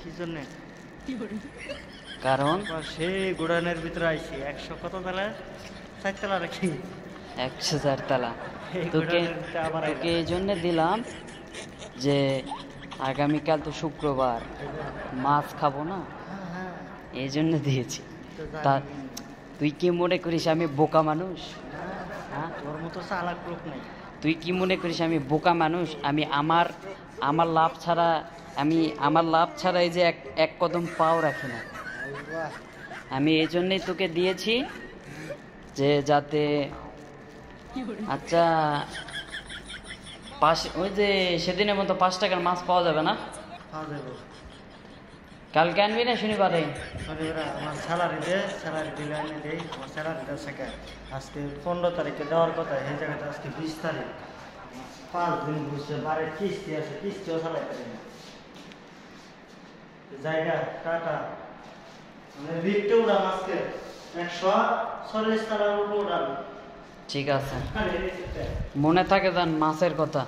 কি জন্য? কারণ সে গোডাউনের ভিতরে আইছি 100 কত তালা, 4 তালা রাখি, 104 তালা। এই তোকে গোডাউনের ভিতরে আবার তোকে এই জন্য দিলাম যে আগামীকাল তো শুক্রবার, মাছ খাবো না, হ্যাঁ হ্যাঁ, এই জন্য দিয়েছি। তো তা জানি। তুই কি মনে করিস আমি বোকা মানুষ? হ্যাঁ, তোর মতো চালাক লোক নাই। তুই কি মনে করিস আমি বোকা মানুষ? আমি আমার আমার লাভ ছাড়া আমার লাভ ছাড়া এই যে এক কদম পাও রাখি না। বাহ, আমি এই জন্যই তোকে দিয়েছি যে যাতে আচ্ছা ওই যে সেদিনের মতো 5 টাকার মাছ পাওয়া যাবে না? পাওয়া যাবে। কালকে আনবি না শনিবারে? শনিবার আমার স্যালারি দিলে এনে দেই। আমার স্যালারিটা থেকে আজকে 15 তারিখে দেওয়ার কথা, এই জায়গাটা আজকে 20 তারিখ, 5 দিন বুঝছে, বারে কিস্তি আছে, কিস্তিও চালাই পারি না। জায়গা টাটা মানে লিফটে উড়ান আজকে 140 তালার উপরে উড়ান। ঠিক আছে, মনে থাকে যান মাছের কথা।